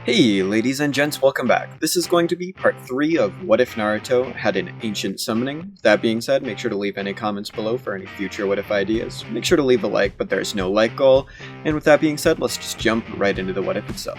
Hey ladies and gents, welcome back. This is going to be part 3 of What If Naruto Had an Ancient Summoning. That being said, make sure to leave any comments below for any future what if ideas. Make sure to leave a like, but there's no like goal. And with that being said, let's just jump right into the what if itself.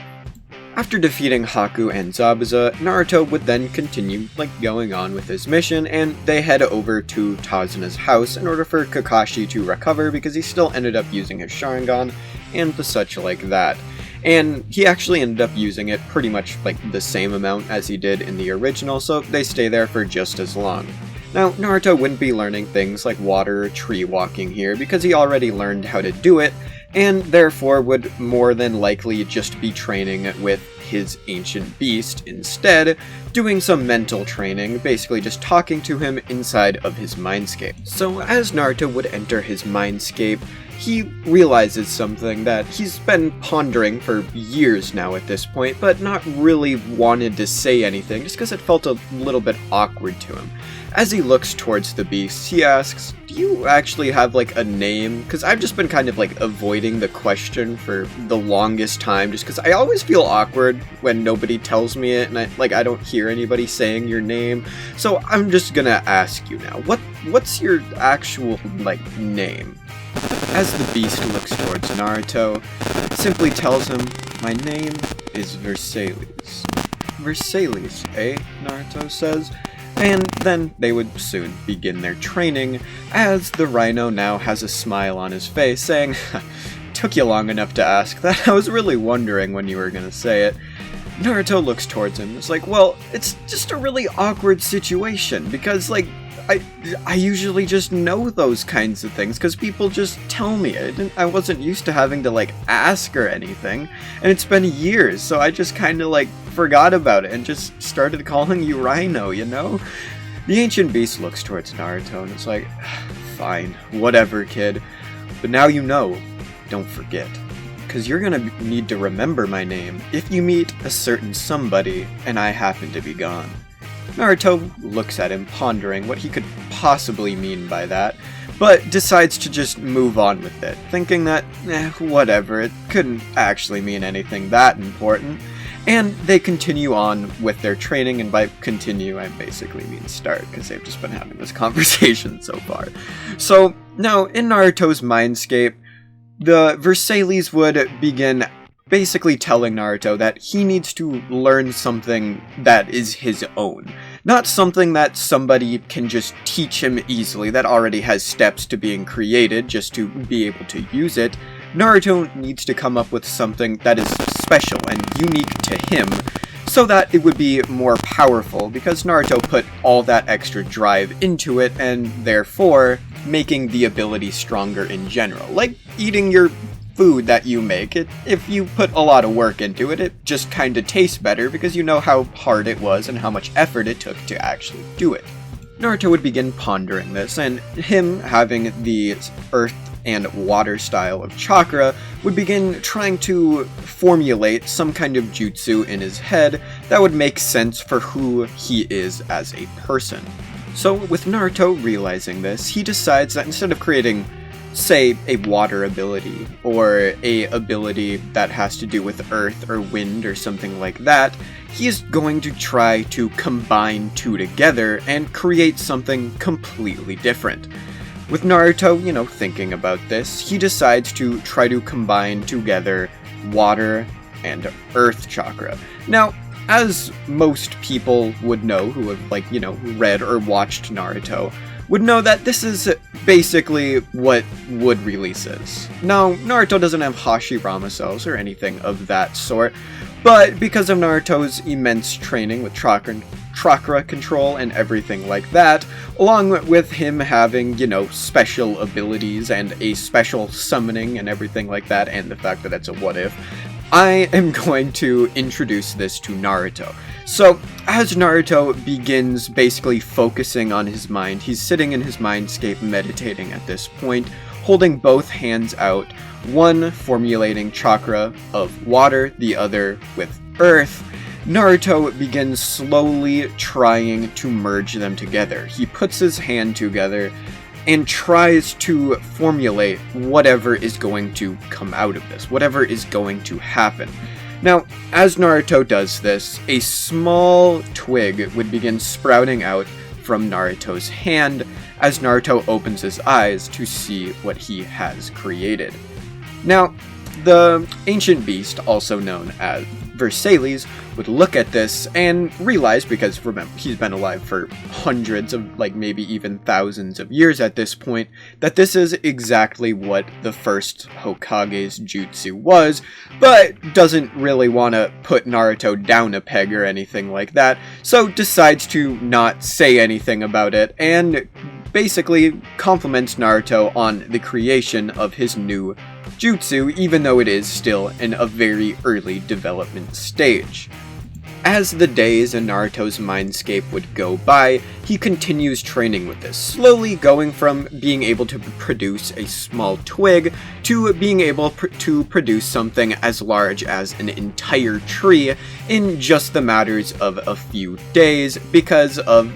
After defeating Haku and Zabuza, Naruto would then continue going on with his mission, and they head over to Tazuna's house in order for Kakashi to recover because he still ended up using his Sharingan and the such like that. And he actually ended up using it pretty much the same amount as he did in the original, so they stay there for just as long. Now, Naruto wouldn't be learning things like water or tree walking here because he already learned how to do it, and therefore would more than likely just be training with his ancient beast instead, doing some mental training, basically just talking to him inside of his mindscape. So as Naruto would enter his mindscape, he realizes something that he's been pondering for years now at this point, but not really wanted to say anything just because it felt a little bit awkward to him. As he looks towards the beast, he asks, "Do you actually have a name?" Because I've just been kind of avoiding the question for the longest time just because I always feel awkward when nobody tells me it and I don't hear anybody saying your name. So I'm just gonna ask you now, what's your actual name? As the beast looks towards Naruto, it simply tells him, "My name is Versailles." "Versailles, eh?" Naruto says. And then they would soon begin their training, as the rhino now has a smile on his face, saying, "Took you long enough to ask that. I was really wondering when you were gonna say it." Naruto looks towards him. It's well, it's just a really awkward situation, because, I usually just know those kinds of things, because people just tell me it, I wasn't used to having to, ask or anything, and it's been years, so I just kinda, forgot about it, and just started calling you Rhino, you know? The ancient beast looks towards Naruto, and it's fine, whatever, kid, but now you know, don't forget. Because you're gonna need to remember my name if you meet a certain somebody, and I happen to be gone. Naruto looks at him, pondering what he could possibly mean by that, but decides to just move on with it, thinking that, whatever, it couldn't actually mean anything that important. And they continue on with their training, and by continue, I basically mean start, because they've just been having this conversation so far. So, now, in Naruto's mindscape, the Versailles would begin basically telling Naruto that he needs to learn something that is his own. Not something that somebody can just teach him easily, that already has steps to being created just to be able to use it. Naruto needs to come up with something that is special and unique to him, so that it would be more powerful, because Naruto put all that extra drive into it, and therefore making the ability stronger in general. Like eating your food that you make, if you put a lot of work into it, it just kinda tastes better because you know how hard it was and how much effort it took to actually do it. Naruto would begin pondering this, and him having the earth and water style of chakra would begin trying to formulate some kind of jutsu in his head that would make sense for who he is as a person. So with Naruto realizing this, he decides that instead of creating, say, a water ability, or a ability that has to do with earth or wind or something like that, he is going to try to combine two together and create something completely different. With Naruto, thinking about this, he decides to try to combine together water and earth chakra. Now, as most people would know who have, read or watched Naruto, would know that this is basically what wood release is. Now, Naruto doesn't have Hashirama cells or anything of that sort, but because of Naruto's immense training with chakra control and everything like that, along with him having, special abilities and a special summoning and everything like that, and the fact that it's a what if, I am going to introduce this to Naruto. So, as Naruto begins basically focusing on his mind, he's sitting in his mindscape meditating at this point, holding both hands out, one formulating chakra of water, the other with earth. Naruto begins slowly trying to merge them together. He puts his hand together and tries to formulate whatever is going to come out of this, whatever is going to happen. Now, as Naruto does this, a small twig would begin sprouting out from Naruto's hand as Naruto opens his eyes to see what he has created. Now, the ancient beast, also known as Versailles, would look at this and realize, because remember, he's been alive for hundreds of, maybe even thousands of years at this point, that this is exactly what the first Hokage's jutsu was, but doesn't really want to put Naruto down a peg or anything like that, so decides to not say anything about it, and basically compliments Naruto on the creation of his new jutsu, even though it is still in a very early development stage. As the days in Naruto's mindscape would go by, he continues training with this, slowly going from being able to produce a small twig to being able to produce something as large as an entire tree in just the matters of a few days because of,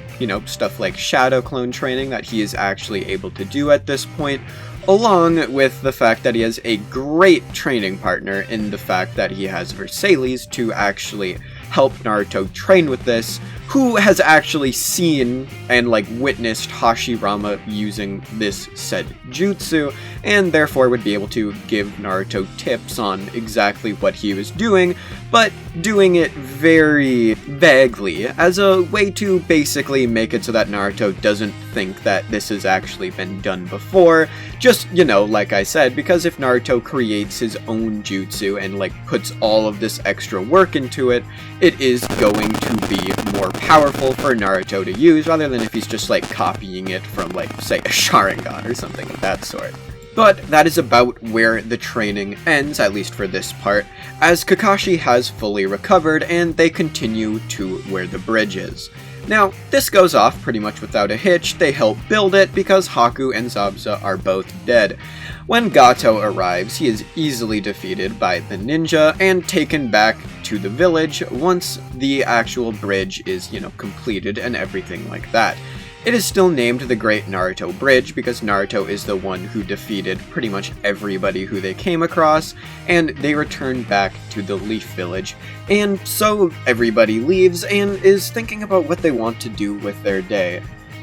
stuff like shadow clone training that he is actually able to do at this point, along with the fact that he has a great training partner in the fact that he has Versailles to actually help Naruto train with this, who has actually seen and witnessed Hashirama using this said jutsu, and therefore would be able to give Naruto tips on exactly what he was doing, but doing it very vaguely, as a way to basically make it so that Naruto doesn't think that this has actually been done before. Just, like I said, because if Naruto creates his own jutsu and puts all of this extra work into it, it is going to be more powerful for Naruto to use, rather than if he's just copying it from say a Sharingan or something of that sort. But that is about where the training ends, at least for this part, as Kakashi has fully recovered and they continue to where the bridge is. Now, this goes off pretty much without a hitch. They help build it because Haku and Zabuza are both dead. When Gato arrives, he is easily defeated by the ninja and taken back to the village once the actual bridge is, completed and everything like that. It is still named the Great Naruto Bridge because Naruto is the one who defeated pretty much everybody who they came across, and they return back to the Leaf Village. And so everybody leaves and is thinking about what they want to do with their day.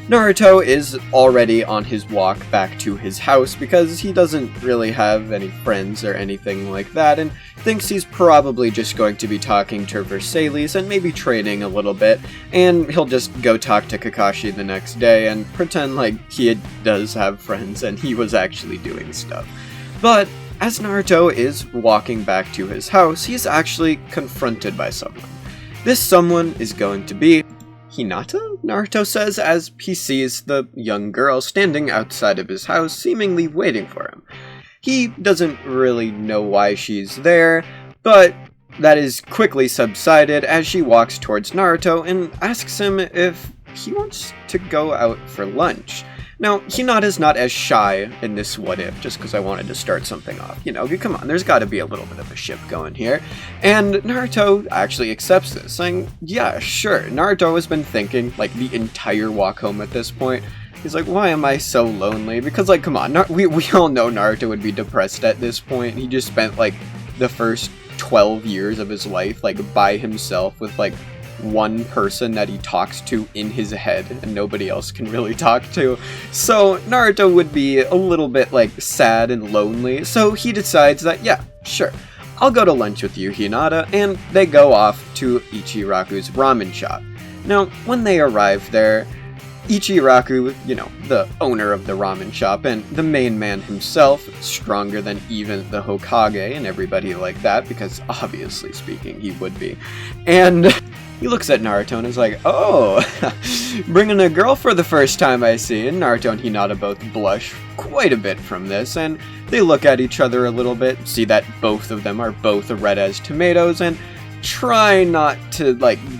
Naruto is already on his walk back to his house because he doesn't really have any friends or anything like that, and thinks he's probably just going to be talking to Versailles and maybe training a little bit, and he'll just go talk to Kakashi the next day and pretend like he does have friends and he was actually doing stuff. But as Naruto is walking back to his house, he's actually confronted by someone. This someone is going to be Hinata, Naruto says as he sees the young girl standing outside of his house, seemingly waiting for him. He doesn't really know why she's there, but that is quickly subsided as she walks towards Naruto and asks him if he wants to go out for lunch. Now, Hinata's not as shy in this what if, just because I wanted to start something off. Come on, there's got to be a little bit of a ship going here. And Naruto actually accepts this, saying, yeah, sure. Naruto has been thinking, the entire walk home at this point. He's like, why am I so lonely? Because, come on, we all know Naruto would be depressed at this point. He just spent, the first 12 years of his life, by himself with, one person that he talks to in his head and nobody else can really talk to. So Naruto would be a little bit sad and lonely, so he decides that, yeah, sure, I'll go to lunch with you, Hinata, and they go off to Ichiraku's ramen shop. Now, when they arrive there, Ichiraku, the owner of the ramen shop and the main man himself, stronger than even the Hokage and everybody like that, because obviously speaking, he would be. And he looks at Naruto and is like, oh, bringing a girl for the first time, I see. And Naruto and Hinata both blush quite a bit from this, and they look at each other a little bit, see that both of them are both red as tomatoes, and try not to,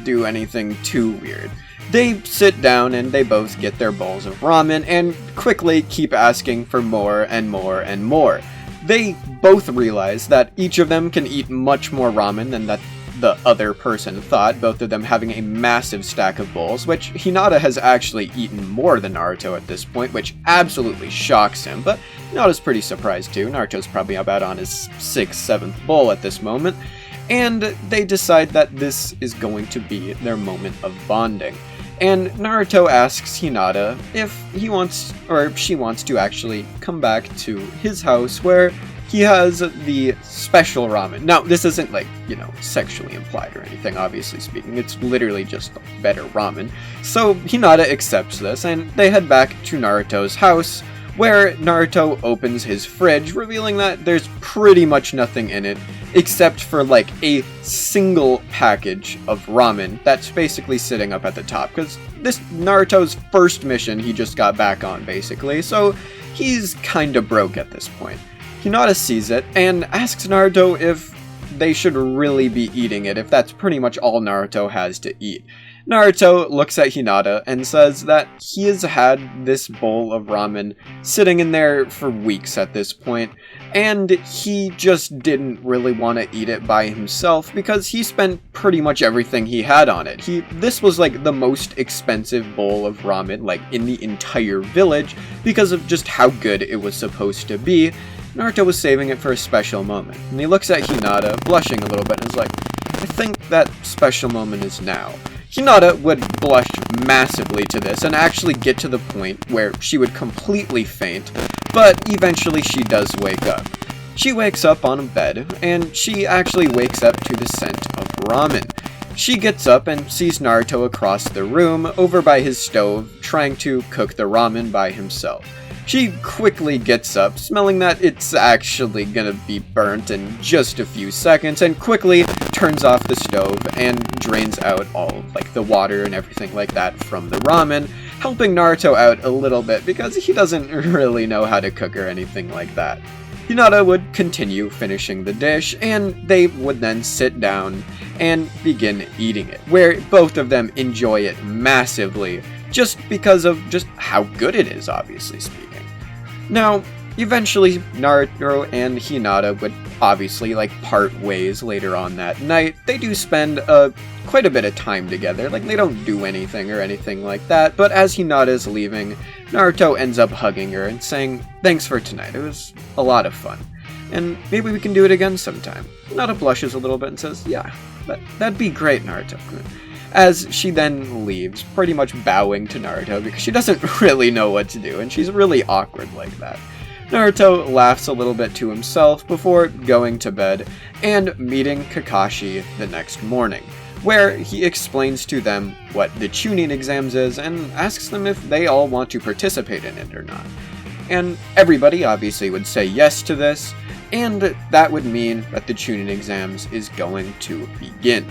do anything too weird. They sit down and they both get their bowls of ramen and quickly keep asking for more and more and more. They both realize that each of them can eat much more ramen than that the other person thought, both of them having a massive stack of bowls, which Hinata has actually eaten more than Naruto at this point, which absolutely shocks him, but Hinata's pretty surprised too. Naruto's probably about on his 6th, 7th bowl at this moment. and they decide that this is going to be their moment of bonding. And Naruto asks Hinata if he wants, or she wants to actually come back to his house where he has the special ramen. Now, this isn't like, sexually implied or anything, obviously speaking. It's literally just better ramen. So Hinata accepts this, and they head back to Naruto's house, where Naruto opens his fridge, revealing that there's pretty much nothing in it, except for like a single package of ramen that's basically sitting up at the top, because this Naruto's first mission he just got back on, basically, so he's kinda broke at this point. Hinata sees it and asks Naruto if they should really be eating it, if that's pretty much all Naruto has to eat. Naruto looks at Hinata and says that he has had this bowl of ramen sitting in there for weeks at this point, and he just didn't really want to eat it by himself because he spent pretty much everything he had on it. This was like the most expensive bowl of ramen like in the entire village because of just how good it was supposed to be. Naruto was saving it for a special moment, and he looks at Hinata, blushing a little bit, and is like, I think that special moment is now. Hinata would blush massively to this and actually get to the point where she would completely faint, but eventually she does wake up. She wakes up on a bed, and she actually wakes up to the scent of ramen. She gets up and sees Naruto across the room, over by his stove, trying to cook the ramen by himself. She quickly gets up, smelling that it's actually gonna be burnt in just a few seconds, and quickly turns off the stove and drains out all of, like, the water and everything like that from the ramen, helping Naruto out a little bit because he doesn't really know how to cook or anything like that. Hinata would continue finishing the dish, and they would then sit down and begin eating it, where both of them enjoy it massively, just because of just how good it is, obviously speaking. Now, eventually, Naruto and Hinata would obviously, part ways later on that night. They do spend quite a bit of time together, they don't do anything or anything like that, but as Hinata is leaving, Naruto ends up hugging her and saying, thanks for tonight, it was a lot of fun, and maybe we can do it again sometime. Hinata blushes a little bit and says, yeah, that'd be great, Naruto. As she then leaves, pretty much bowing to Naruto because she doesn't really know what to do, and she's really awkward like that. Naruto laughs a little bit to himself before going to bed and meeting Kakashi the next morning, where he explains to them what the Chunin exams is and asks them if they all want to participate in it or not. And everybody obviously would say yes to this, and that would mean that the Chunin exams is going to begin.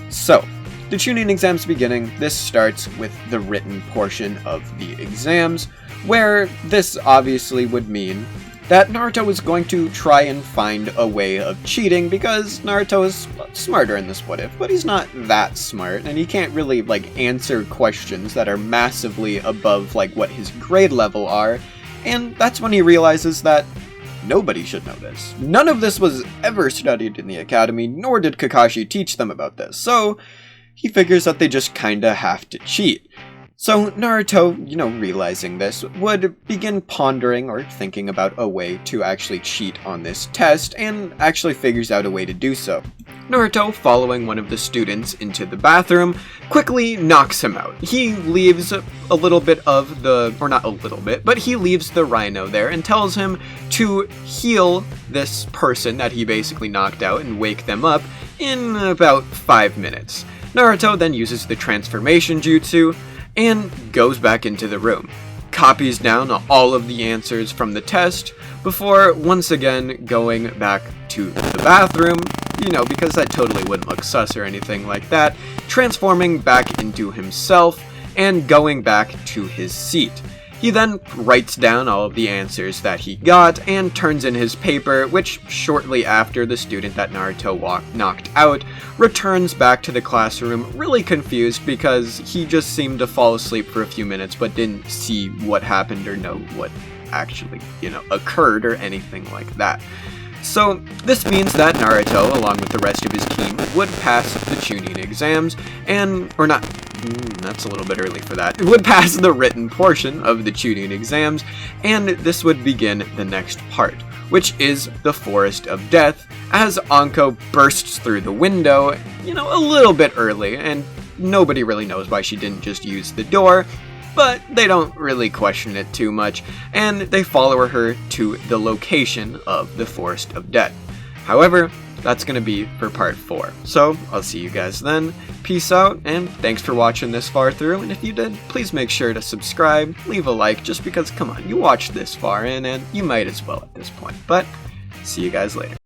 So, the Chunin exams beginning, this starts with the written portion of the exams, where this obviously would mean that Naruto is going to try and find a way of cheating because Naruto is smarter in this what if, but he's not that smart, and he can't really, answer questions that are massively above, what his grade level are, and that's when he realizes that nobody should know this. None of this was ever studied in the academy, nor did Kakashi teach them about this, so he figures that they just kinda have to cheat. So Naruto, realizing this, would begin pondering or thinking about a way to actually cheat on this test, and actually figures out a way to do so. Naruto, following one of the students into the bathroom, quickly knocks him out. He leaves a little bit of the, or not a little bit, but he leaves the rhino there and tells him to heal this person that he basically knocked out and wake them up in about 5 minutes. Naruto then uses the transformation jutsu and goes back into the room, copies down all of the answers from the test before once again going back to the bathroom, because that totally wouldn't look sus or anything like that, transforming back into himself and going back to his seat. He then writes down all of the answers that he got and turns in his paper, which shortly after the student that Naruto knocked out returns back to the classroom really confused because he just seemed to fall asleep for a few minutes but didn't see what happened or know what actually, occurred or anything like that. So this means that Naruto, along with the rest of his team, would pass the Chunin exams that's a little bit early for that. It would pass the written portion of the Chunin exams, and this would begin the next part, which is the Forest of Death, as Anko bursts through the window, a little bit early, and nobody really knows why she didn't just use the door, but they don't really question it too much, and they follow her to the location of the Forest of Death. However, that's going to be for part 4. So, I'll see you guys then. Peace out, and thanks for watching this far through, and if you did, please make sure to subscribe, leave a like, just because, come on, you watched this far in, and you might as well at this point. But, see you guys later.